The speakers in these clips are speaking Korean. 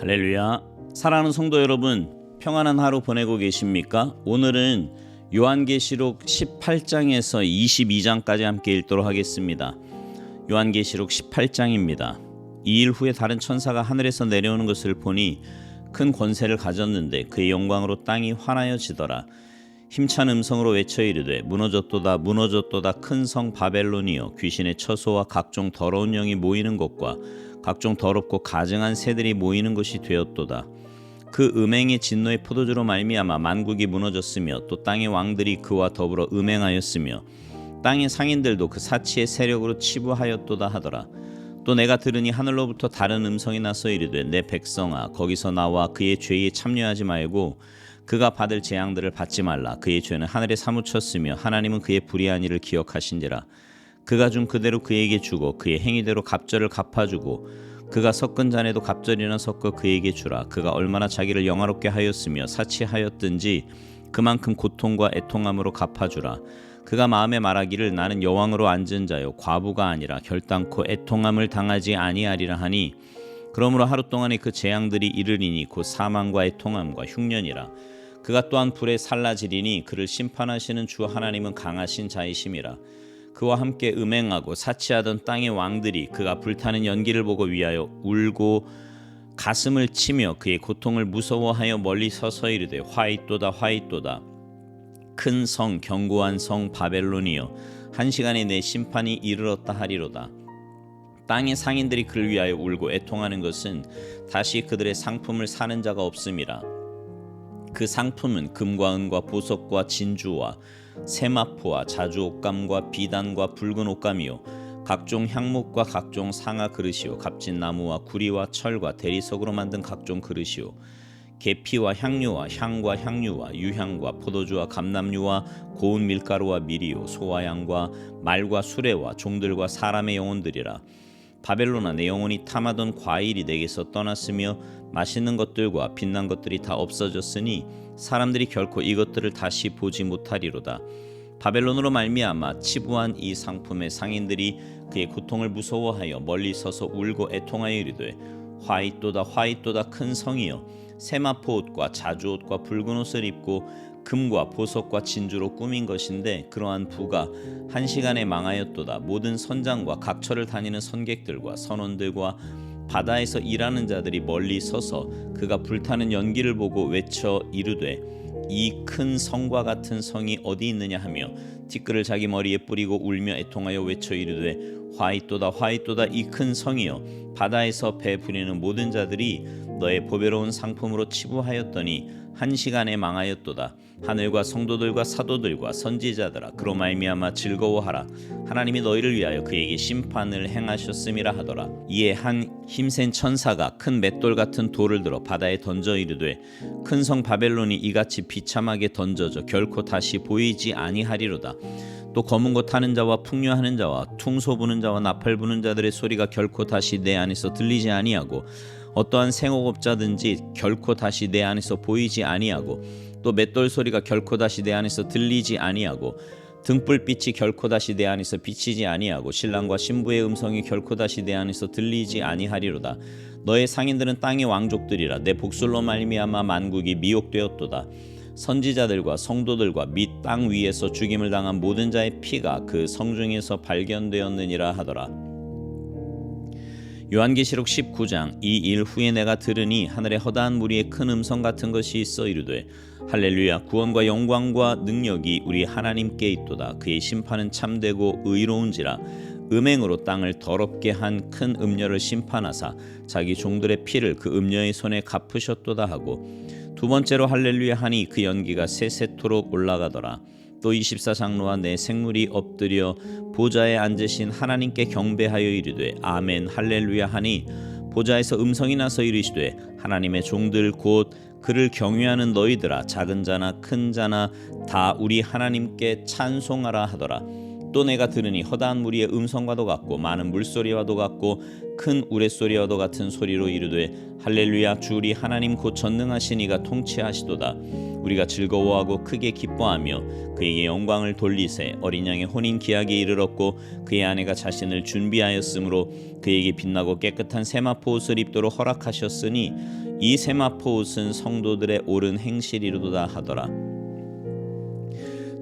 할렐루야. 사랑하는 성도 여러분, 평안한 하루 보내고 계십니까? 오늘은 요한계시록 18장에서 22장까지 함께 읽도록 하겠습니다. 요한계시록 18장입니다. 2일 후에 다른 천사가 하늘에서 내려오는 것을 보니 큰 권세를 가졌는데 그의 영광으로 땅이 환하여지더라. 힘찬 음성으로 외쳐 이르되 무너졌도다 무너졌도다 큰 성 바벨론이여, 귀신의 처소와 각종 더러운 영이 모이는 곳과 각종 더럽고 가증한 새들이 모이는 것이 되었도다. 그 음행의 진노의 포도주로 말미암아 만국이 무너졌으며 또 땅의 왕들이 그와 더불어 음행하였으며 땅의 상인들도 그 사치의 세력으로 치부하였도다 하더라. 또 내가 들으니 하늘로부터 다른 음성이 나서 이르되 내 백성아, 거기서 나와 그의 죄에 참여하지 말고 그가 받을 재앙들을 받지 말라. 그의 죄는 하늘에 사무쳤으며 하나님은 그의 불의한 일을 기억하신지라. 그가 준 그대로 그에게 주고 그의 행위대로 갑절을 갚아주고 그가 섞은 잔에도 갑절이나 섞어 그에게 주라. 그가 얼마나 자기를 영화롭게 하였으며 사치하였든지 그만큼 고통과 애통함으로 갚아주라. 그가 마음에 말하기를 나는 여왕으로 앉은 자요 과부가 아니라 결단코 애통함을 당하지 아니하리라 하니, 그러므로 하루 동안에 그 재앙들이 이르리니 곧 사망과 애통함과 흉년이라. 그가 또한 불에 살라지리니 그를 심판하시는 주 하나님은 강하신 자이심이라. 그와 함께 음행하고 사치하던 땅의 왕들이 그가 불타는 연기를 보고 위하여 울고 가슴을 치며 그의 고통을 무서워하여 멀리 서서 이르되 화이또다 화이또다 큰 성 견고한 성 바벨론이여, 한 시간에 내 심판이 이르렀다 하리로다. 땅의 상인들이 그를 위하여 울고 애통하는 것은 다시 그들의 상품을 사는 자가 없음이라. 그 상품은 금과 은과 보석과 진주와 세마포와 자주 옷감과 비단과 붉은 옷감이요 각종 향목과 각종 상아 그릇이요 값진 나무와 구리와 철과 대리석으로 만든 각종 그릇이요 계피와 향료와 향과 향유와 유향과 포도주와 감람류와 고운 밀가루와 밀이요 소와 양과 말과 수레와 종들과 사람의 영혼들이라. 바벨론아, 내 영혼이 탐하던 과일이 내게서 떠났으며 맛있는 것들과 빛난 것들이 다 없어졌으니 사람들이 결코 이것들을 다시 보지 못하리로다. 바벨론으로 말미암아 치부한 이 상품의 상인들이 그의 고통을 무서워하여 멀리 서서 울고 애통하여 이르되 화이또다 화이또다 큰 성이여, 세마포 옷과 자주 옷과 붉은 옷을 입고 금과 보석과 진주로 꾸민 것인데 그러한 부가 한 시간에 망하였도다. 모든 선장과 각처를 다니는 선객들과 선원들과 바다에서 일하는 자들이 멀리 서서 그가 불타는 연기를 보고 외쳐 이르되 이 큰 성과 같은 성이 어디 있느냐 하며 티끌을 자기 머리에 뿌리고 울며 애통하여 외쳐 이르되 화이또다 화이또다 이 큰 성이여, 바다에서 배 부리는 모든 자들이 너의 보배로운 상품으로 치부하였더니 한 시간에 망하였도다. 하늘과 성도들과 사도들과 선지자들아, 그로 말미암아 즐거워하라. 하나님이 너희를 위하여 그에게 심판을 행하셨음이라 하더라. 이에 한 힘센 천사가 큰 맷돌 같은 돌을 들어 바다에 던져 이르되 큰 성 바벨론이 이같이 비참하게 던져져 결코 다시 보이지 아니하리로다. 또 검은 것 타는 자와 풍류하는 자와 퉁소 부는 자와 나팔 부는 자들의 소리가 결코 다시 내 안에서 들리지 아니하고 어떠한 생업업자든지 결코 다시 내 안에서 보이지 아니하고 또 맷돌 소리가 결코 다시 내 안에서 들리지 아니하고 등불빛이 결코 다시 내 안에서 비치지 아니하고 신랑과 신부의 음성이 결코 다시 내 안에서 들리지 아니하리로다. 너의 상인들은 땅의 왕족들이라. 내 복술로 말미암아 만국이 미혹되었도다. 선지자들과 성도들과 및 땅 위에서 죽임을 당한 모든 자의 피가 그 성중에서 발견되었느니라 하더라. 요한계시록 19장. 이 일 후에 내가 들으니 하늘에 허다한 무리의 큰 음성 같은 것이 있어 이르되 할렐루야, 구원과 영광과 능력이 우리 하나님께 있도다. 그의 심판은 참되고 의로운지라. 음행으로 땅을 더럽게 한 큰 음녀를 심판하사 자기 종들의 피를 그 음녀의 손에 갚으셨도다 하고, 두 번째로 할렐루야 하니 그 연기가 세세토록 올라가더라. 또 24장로와 내 생물이 엎드려 보좌에 앉으신 하나님께 경배하여 이르되 아멘 할렐루야 하니, 보좌에서 음성이 나서 이르시되 하나님의 종들 곧 그를 경외하는 너희들아, 작은 자나 큰 자나 다 우리 하나님께 찬송하라 하더라. 또 내가 들으니 허다한 무리의 음성과도 같고 많은 물소리와도 같고 큰 우레소리와도 같은 소리로 이르되 할렐루야 주 우리 하나님 곧 전능하신 이가 통치하시도다. 우리가 즐거워하고 크게 기뻐하며 그에게 영광을 돌리세. 어린 양의 혼인 기약에 이르렀고 그의 아내가 자신을 준비하였으므로 그에게 빛나고 깨끗한 세마포 옷을 입도록 허락하셨으니 이 세마포 옷은 성도들의 옳은 행실이로다 하더라.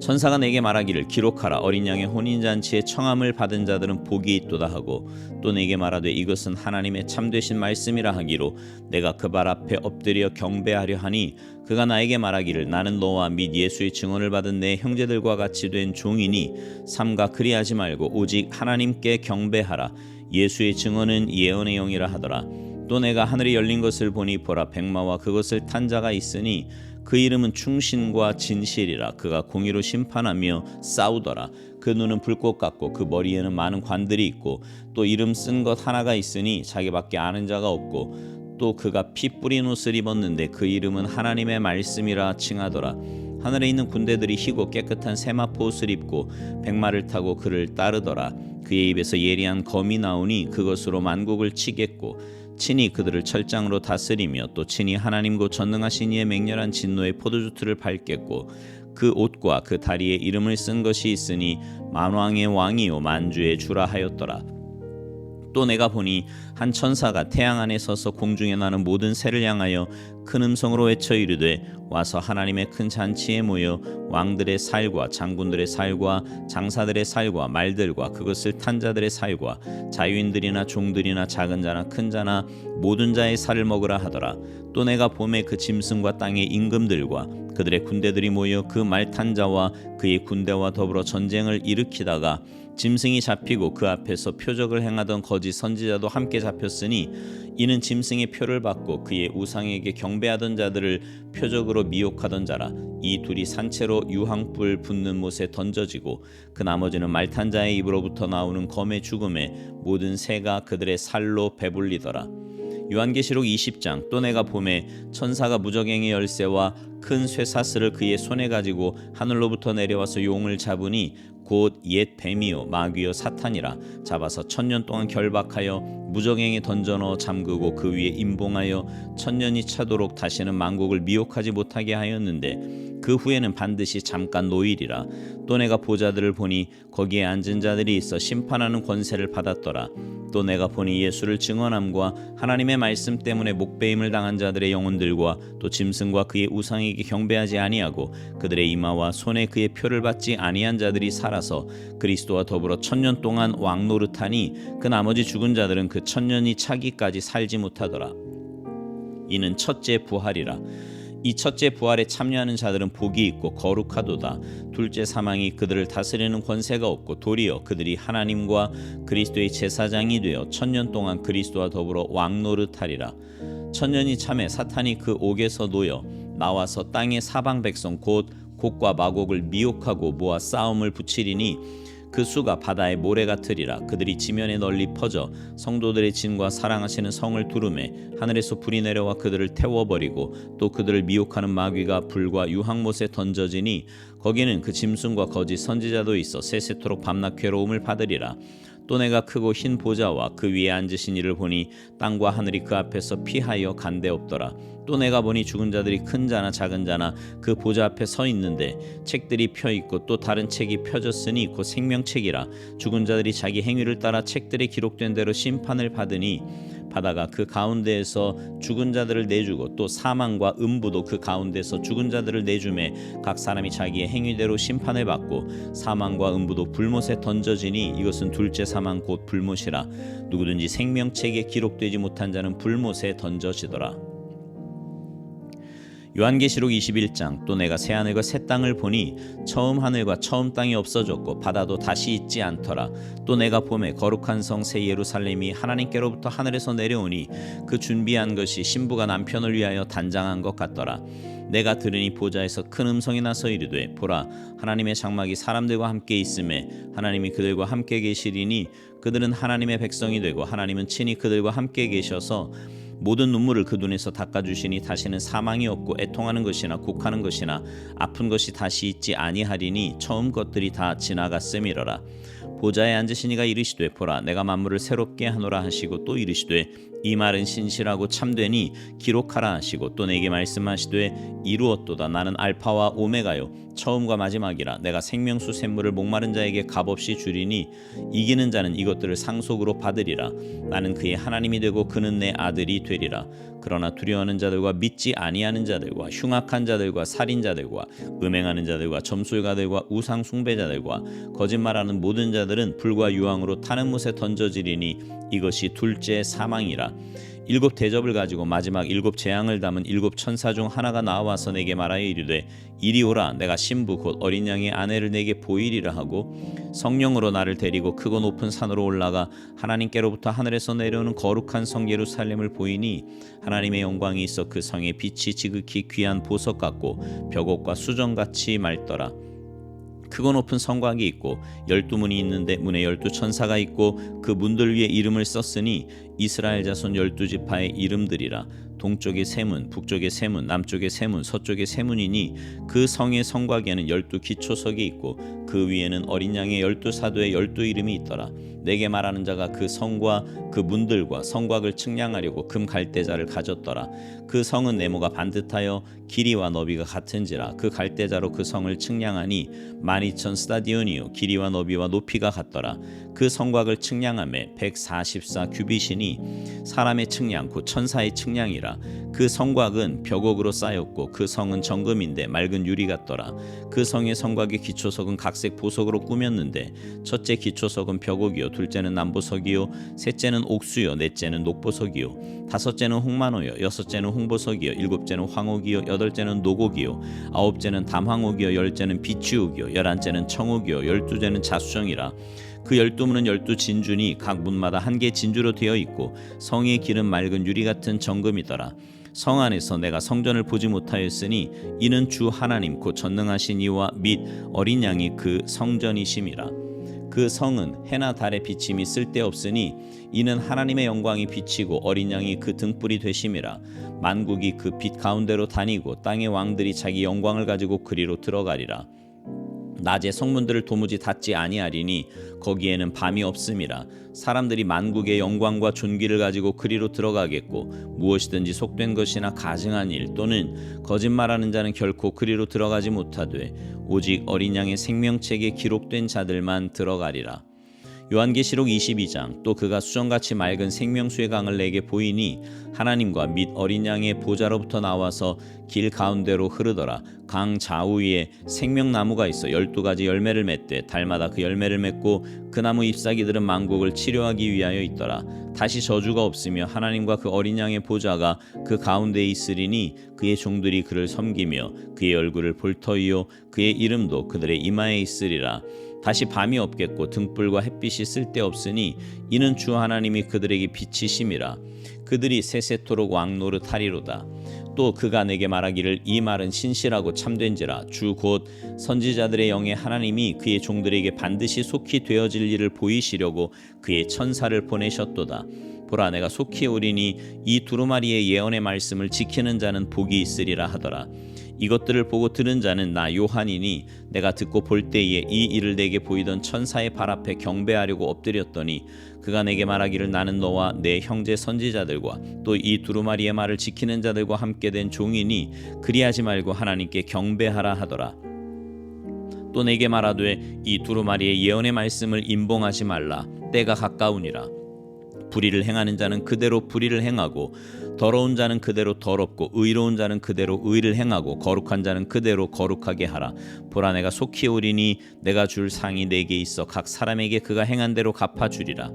천사가 내게 말하기를 기록하라. 어린 양의 혼인잔치에 청함을 받은 자들은 복이 있도다 하고 또 내게 말하되 이것은 하나님의 참되신 말씀이라 하기로 내가 그 발 앞에 엎드려 경배하려 하니 그가 나에게 말하기를 나는 너와 및 예수의 증언을 받은 내 형제들과 같이 된 종이니 삼가 그리하지 말고 오직 하나님께 경배하라. 예수의 증언은 예언의 영이라 하더라. 또 내가 하늘이 열린 것을 보니 보라 백마와 그것을 탄 자가 있으니 그 이름은 충신과 진실이라. 그가 공의로 심판하며 싸우더라. 그 눈은 불꽃 같고 그 머리에는 많은 관들이 있고 또 이름 쓴 것 하나가 있으니 자기밖에 아는 자가 없고 또 그가 피 뿌린 옷을 입었는데 그 이름은 하나님의 말씀이라 칭하더라. 하늘에 있는 군대들이 희고 깨끗한 세마포 옷을 입고 백마를 타고 그를 따르더라. 그의 입에서 예리한 검이 나오니 그것으로 만국을 치겠고 친히 그들을 철장으로 다스리며 또 친히 하나님 곧 전능하신 이의 맹렬한 진노의 포도주틀을 밟겠고 그 옷과 그 다리에 이름을 쓴 것이 있으니 만왕의 왕이요 만주의 주라 하였더라. 또 내가 보니 한 천사가 태양 안에 서서 공중에 나는 모든 새를 향하여 큰 음성으로 외쳐 이르되 와서 하나님의 큰 잔치에 모여 왕들의 살과 장군들의 살과 장사들의 살과 말들과 그것을 탄 자들의 살과 자유인들이나 종들이나 작은 자나 큰 자나 모든 자의 살을 먹으라 하더라. 또 내가 봄에 그 짐승과 땅의 임금들과 그들의 군대들이 모여 그 말 탄 자와 그의 군대와 더불어 전쟁을 일으키다가 짐승이 잡히고 그 앞에서 표적을 행하던 거짓 선지자도 함께 잡혔으니 이는 짐승의 표를 받고 그의 우상에게 경배하던 자들을 표적으로 미혹하던 자라. 이 둘이 산채로 유황불 붙는 못에 던져지고 그 나머지는 말탄 자의 입으로부터 나오는 검의 죽음에 모든 새가 그들의 살로 배불리더라. 요한계시록 20장. 또 내가 봄에 천사가 무저갱의 열쇠와 큰 쇠사슬을 그의 손에 가지고 하늘로부터 내려와서 용을 잡으니 곧 옛 뱀이요 마귀요 사탄이라. 잡아서 1000년 동안 결박하여 무저갱에 던져넣어 잠그고 그 위에 임봉하여 1000년이 차도록 다시는 만국을 미혹하지 못하게 하였는데 그 후에는 반드시 잠깐 노일이라. 또 내가 보좌들을 보니 거기에 앉은 자들이 있어 심판하는 권세를 받았더라. 또 내가 보니 예수를 증언함과 하나님의 말씀 때문에 목배임을 당한 자들의 영혼들과 또 짐승과 그의 우상에게 경배하지 아니하고 그들의 이마와 손에 그의 표를 받지 아니한 자들이 살아서 그리스도와 더불어 1000년 동안 왕노릇하니 그 나머지 죽은 자들은 그 1000년이 차기까지 살지 못하더라. 이는 첫째 부활이라. 이 첫째 부활에 참여하는 자들은 복이 있고 거룩하도다. 둘째 사망이 그들을 다스리는 권세가 없고 도리어 그들이 하나님과 그리스도의 제사장이 되어 1000년 동안 그리스도와 더불어 왕노릇하리라. 1000년이 참에 사탄이 그 옥에서 놓여 나와서 땅의 사방 백성 곧 곡과 마곡을 미혹하고 모아 싸움을 붙이리니 그 수가 바다의 모래 같으리라. 그들이 지면에 널리 퍼져 성도들의 진과 사랑하시는 성을 두루매 하늘에서 불이 내려와 그들을 태워버리고 또 그들을 미혹하는 마귀가 불과 유황못에 던져지니 거기는 그 짐승과 거짓 선지자도 있어 세세토록 밤낮 괴로움을 받으리라. 또 내가 크고 흰 보좌와 그 위에 앉으신 이를 보니 땅과 하늘이 그 앞에서 피하여 간데 없더라. 또 내가 보니 죽은 자들이 큰 자나 작은 자나 그 보좌 앞에 서 있는데 책들이 펴 있고 또 다른 책이 펴졌으니 곧 생명책이라. 죽은 자들이 자기 행위를 따라 책들에 기록된 대로 심판을 받으니 바다가 그 가운데에서 죽은 자들을 내주고 또 사망과 음부도 그 가운데서 죽은 자들을 내주매 각 사람이 자기의 행위대로 심판을 받고 사망과 음부도 불못에 던져지니 이것은 둘째 사망 곧 불못이라. 누구든지 생명책에 기록되지 못한 자는 불못에 던져지더라. 요한계시록 21장. 또 내가 새하늘과 새 땅을 보니 처음 하늘과 처음 땅이 없어졌고 바다도 다시 있지 않더라. 또 내가 보매 거룩한 성 새 예루살렘이 하나님께로부터 하늘에서 내려오니 그 준비한 것이 신부가 남편을 위하여 단장한 것 같더라. 내가 들으니 보좌에서 큰 음성이 나서 이르되 보라 하나님의 장막이 사람들과 함께 있음에 하나님이 그들과 함께 계시리니 그들은 하나님의 백성이 되고 하나님은 친히 그들과 함께 계셔서 모든 눈물을 그 눈에서 닦아주시니 다시는 사망이 없고 애통하는 것이나 곡하는 것이나 아픈 것이 다시 있지 아니하리니 처음 것들이 다 지나갔음이러라. 보좌에 앉으신 이가 이르시되 보라 내가 만물을 새롭게 하노라 하시고 또 이르시되 이 말은 신실하고 참되니 기록하라 하시고 또 내게 말씀하시되 이루었도다. 나는 알파와 오메가요 처음과 마지막이라. 내가 생명수 샘물을 목마른 자에게 값없이 주리니 이기는 자는 이것들을 상속으로 받으리라. 나는 그의 하나님이 되고 그는 내 아들이 되리라. 그러나 두려워하는 자들과 믿지 아니하는 자들과 흉악한 자들과 살인자들과 음행하는 자들과 점술가들과 우상 숭배자들과 거짓말하는 모든 자들은 불과 유황으로 타는 못에 던져지리니 이것이 둘째 사망이라. 일곱 대접을 가지고 마지막 일곱 재앙을 담은 일곱 천사 중 하나가 나와서 내게 말하여 이르되 이리 오라. 내가 신부 곧 어린 양의 아내를 내게 보이리라 하고 성령으로 나를 데리고 크고 높은 산으로 올라가 하나님께로부터 하늘에서 내려오는 거룩한 성 예루살렘을 보이니 하나님의 영광이 있어 그 성의 빛이 지극히 귀한 보석 같고 벽옥과 수정같이 맑더라. 크고 높은 성곽이 있고 12문이 있는데 문에 12천사가 있고 그 문들 위에 이름을 썼으니 이스라엘 자손 12지파의 이름들이라. 동쪽에 세 문, 북쪽에 세 문, 남쪽에 세 문, 서쪽에 세 문이니 그 성의 성곽에는 12기초석이 있고 그 위에는 어린 양의 12사도의 12이름이 있더라. 내게 말하는 자가 그 성과 그 문들과 성곽을 측량하려고 금 갈대자를 가졌더라. 그 성은 네모가 반듯하여 길이와 너비가 같은지라. 그 갈대자로 그 성을 측량하니 12,000 스타디온이요 길이와 너비와 높이가 같더라. 그 성곽을 측량하매 144 규빗이니 사람의 측량 곧 천사의 측량이라. 그 성곽은 벽옥으로 쌓였고 그 성은 정금인데 맑은 유리 같더라. 그 성의 성곽의 기초석은 각색 보석으로 꾸몄는데 첫째 기초석은 벽옥이요 둘째는 남보석이요 셋째는 옥수요 넷째는 녹보석이요 다섯째는 홍만호요 여섯째는 홍보석이요 일곱째는 황옥이요 여덟째는 노곡이요 아홉째는 담황옥이요 열째는 비취옥이요 열한째는 청옥이요 열두째는 자수정이라. 그 12문은 12진주니 각 문마다 한 개 진주로 되어 있고 성의 길은 맑은 유리 같은 정금이더라. 성 안에서 내가 성전을 보지 못하였으니 이는 주 하나님 곧 전능하신 이와 및 어린 양이 그 성전이심이라. 그 성은 해나 달의 비침이 쓸데없으니 이는 하나님의 영광이 비치고 어린 양이 그 등불이 되심이라. 만국이 그 빛 가운데로 다니고 땅의 왕들이 자기 영광을 가지고 그리로 들어가리라. 낮에 성문들을 도무지 닫지 아니하리니 거기에는 밤이 없음이라. 사람들이 만국의 영광과 존귀를 가지고 그리로 들어가겠고 무엇이든지 속된 것이나 가증한 일 또는 거짓말하는 자는 결코 그리로 들어가지 못하되 오직 어린 양의 생명책에 기록된 자들만 들어가리라. 요한계시록 22장. 또 그가 수정같이 맑은 생명수의 강을 내게 보이니 하나님과 및 어린 양의 보좌로부터 나와서 길 가운데로 흐르더라. 강 좌우에 생명나무가 있어 12가지 열매를 맺되 달마다 그 열매를 맺고 그 나무 잎사귀들은 만국을 치료하기 위하여 있더라. 다시 저주가 없으며 하나님과 그 어린 양의 보좌가 그 가운데에 있으리니 그의 종들이 그를 섬기며 그의 얼굴을 볼 터이요 그의 이름도 그들의 이마에 있으리라. 다시 밤이 없겠고 등불과 햇빛이 쓸데없으니 이는 주 하나님이 그들에게 빛이심이라. 그들이 세세토록 왕노릇하리로다. 또 그가 내게 말하기를 이 말은 신실하고 참된지라. 주 곧 선지자들의 영의 하나님이 그의 종들에게 반드시 속히 되어질 일을 보이시려고 그의 천사를 보내셨도다. 보라 내가 속히 오리니 이 두루마리의 예언의 말씀을 지키는 자는 복이 있으리라 하더라. 이것들을 보고 들은 자는 나 요한이니 내가 듣고 볼 때에 이 일을 내게 보이던 천사의 발 앞에 경배하려고 엎드렸더니 그가 내게 말하기를 나는 너와 내 형제 선지자들과 또 이 두루마리의 말을 지키는 자들과 함께 된 종이니 그리하지 말고 하나님께 경배하라 하더라. 또 내게 말하되 이 두루마리의 예언의 말씀을 임봉하지 말라. 때가 가까우니라. 불의를 행하는 자는 그대로 불의를 행하고 더러운 자는 그대로 더럽고 의로운 자는 그대로 의를 행하고 거룩한 자는 그대로 거룩하게 하라. 보라 내가 속히 오리니 내가 줄 상이 내게 있어 각 사람에게 그가 행한 대로 갚아주리라.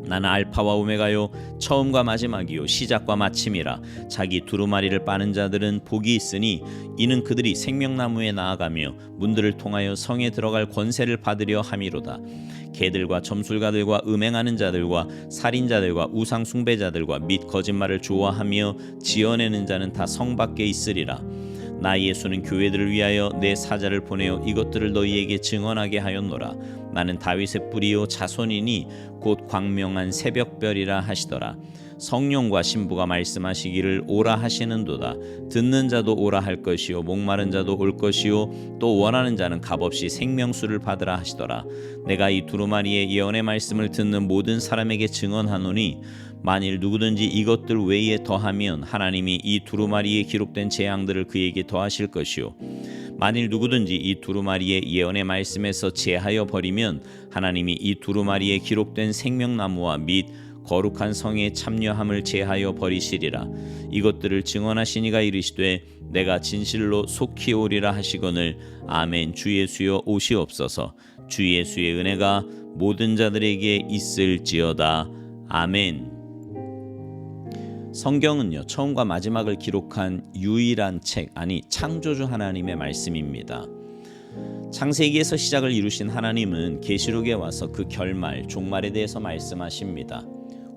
나는 알파와 오메가요 처음과 마지막이요 시작과 마침이라. 자기 두루마리를 빠는 자들은 복이 있으니 이는 그들이 생명나무에 나아가며 문들을 통하여 성에 들어갈 권세를 받으려 함이로다. 개들과 점술가들과 음행하는 자들과 살인자들과 우상 숭배자들과 및 거짓말을 좋아하며 지어내는 자는 다 성 밖에 있으리라. 나 예수는 교회들을 위하여 내 사자를 보내어 이것들을 너희에게 증언하게 하였노라. 나는 다윗의 뿌리요 자손이니 곧 광명한 새벽별이라 하시더라. 성령과 신부가 말씀하시기를 오라 하시는도다. 듣는 자도 오라 할 것이요 목마른 자도 올 것이요 또 원하는 자는 값없이 생명수를 받으라 하시더라. 내가 이 두루마리의 예언의 말씀을 듣는 모든 사람에게 증언하노니 만일 누구든지 이것들 외에 더하면 하나님이 이 두루마리에 기록된 재앙들을 그에게 더하실 것이요 만일 누구든지 이 두루마리의 예언의 말씀에서 제하여 버리면 하나님이 이 두루마리에 기록된 생명나무와 및 거룩한 성에 참여함을 제하여 버리시리라. 이것들을 증언하신 이가 이르시되 내가 진실로 속히 오리라 하시거늘 아멘. 주 예수여 오시옵소서. 주 예수의 은혜가 모든 자들에게 있을지어다. 아멘. 성경은요, 처음과 마지막을 기록한 유일한 책, 아니 창조주 하나님의 말씀입니다. 창세기에서 시작을 이루신 하나님은 계시록에 와서 그 결말, 종말에 대해서 말씀하십니다.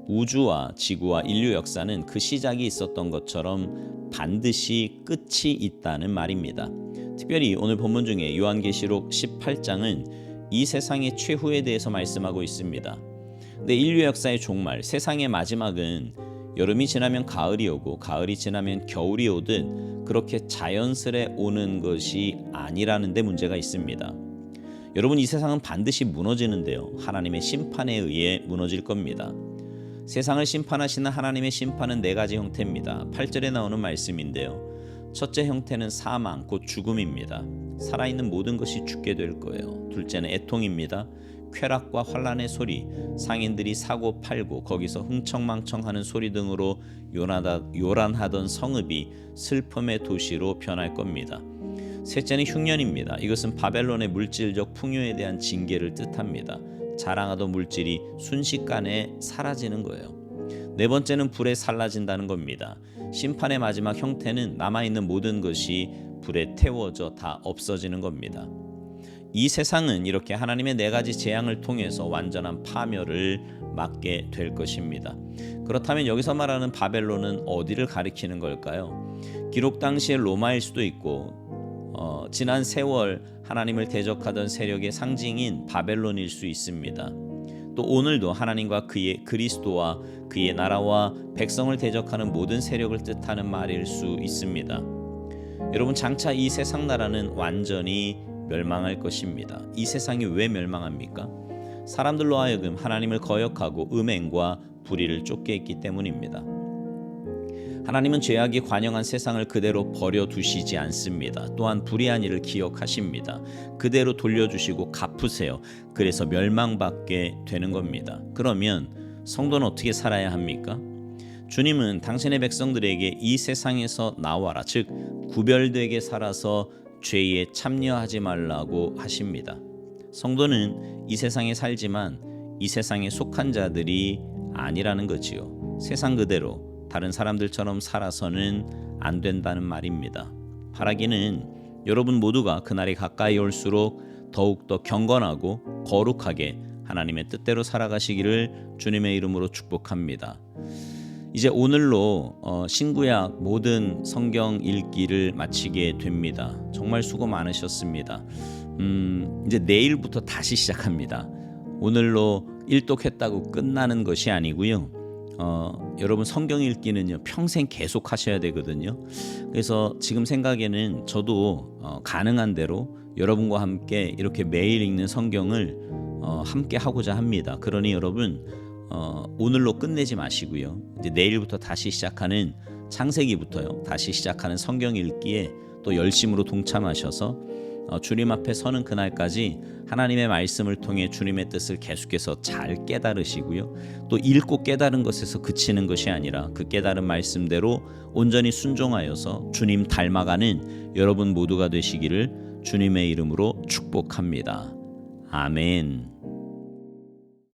우주와 지구와 인류 역사는 그 시작이 있었던 것처럼 반드시 끝이 있다는 말입니다. 특별히 오늘 본문 중에 요한계시록 18장은 이 세상의 최후에 대해서 말씀하고 있습니다. 근데 인류 역사의 종말, 세상의 마지막은 여름이 지나면 가을이 오고 가을이 지나면 겨울이 오듯 그렇게 자연스레 오는 것이 아니라는 데 문제가 있습니다. 여러분, 이 세상은 반드시 무너지는데요, 하나님의 심판에 의해 무너질 겁니다. 세상을 심판하시는 하나님의 심판은 네 가지 형태입니다. 8절에 나오는 말씀인데요, 첫째 형태는 사망, 곧 죽음입니다. 살아있는 모든 것이 죽게 될 거예요. 둘째는 애통입니다. 쾌락과 환란의 소리, 상인들이 사고 팔고 거기서 흥청망청하는 소리 등으로 요란하던 성읍이 슬픔의 도시로 변할 겁니다. 셋째는 흉년입니다. 이것은 바벨론의 물질적 풍요에 대한 징계를 뜻합니다. 자랑하던 물질이 순식간에 사라지는 거예요. 네 번째는 불에 살라진다는 겁니다. 심판의 마지막 형태는 남아있는 모든 것이 불에 태워져 다 없어지는 겁니다. 이 세상은 이렇게 하나님의 네 가지 재앙을 통해서 완전한 파멸을 맞게 될 것입니다. 그렇다면 여기서 말하는 바벨론은 어디를 가리키는 걸까요? 기록 당시의 로마일 수도 있고 지난 세월 하나님을 대적하던 세력의 상징인 바벨론일 수 있습니다. 또 오늘도 하나님과 그의 그리스도와 그의 나라와 백성을 대적하는 모든 세력을 뜻하는 말일 수 있습니다. 여러분, 장차 이 세상 나라는 완전히 멸망할 것입니다. 이 세상이 왜 멸망합니까? 사람들로 하여금 하나님을 거역하고 음행과 불의를 쫓게 했기 때문입니다. 하나님은 죄악이 관영한 세상을 그대로 버려두시지 않습니다. 또한 불의한 일을 기억하십니다. 그대로 돌려주시고 갚으세요. 그래서 멸망받게 되는 겁니다. 그러면 성도는 어떻게 살아야 합니까? 주님은 당신의 백성들에게 이 세상에서 나와라, 즉 구별되게 살아서 죄에 참여하지 말라고 하십니다. 성도는 이 세상에 살지만 이 세상에 속한 자들이 아니라는 거지요. 세상 그대로 다른 사람들처럼 살아서는 안 된다는 말입니다. 바라기는 여러분 모두가 그날이 가까이 올수록 더욱더 경건하고 거룩하게 하나님의 뜻대로 살아가시기를 주님의 이름으로 축복합니다. 이제 오늘로 신구약 모든 성경 읽기를 마치게 됩니다. 정말 수고 많으셨습니다. 이제 내일부터 다시 시작합니다. 오늘로 일독했다고 끝나는 것이 아니고요. 여러분, 성경 읽기는요 평생 계속 하셔야 되거든요. 그래서 지금 생각에는 저도 가능한 대로 여러분과 함께 이렇게 매일 읽는 성경을 함께 하고자 합니다. 그러니 여러분, 오늘로 끝내지 마시고요. 이제 내일부터 다시 시작하는 창세기부터요 다시 시작하는 성경 읽기에 또 열심으로 동참하셔서 주님 앞에 서는 그날까지 하나님의 말씀을 통해 주님의 뜻을 계속해서 잘 깨달으시고요. 또 읽고 깨달은 것에서 그치는 것이 아니라 그 깨달은 말씀대로 온전히 순종하여서 주님 닮아가는 여러분 모두가 되시기를 주님의 이름으로 축복합니다. 아멘.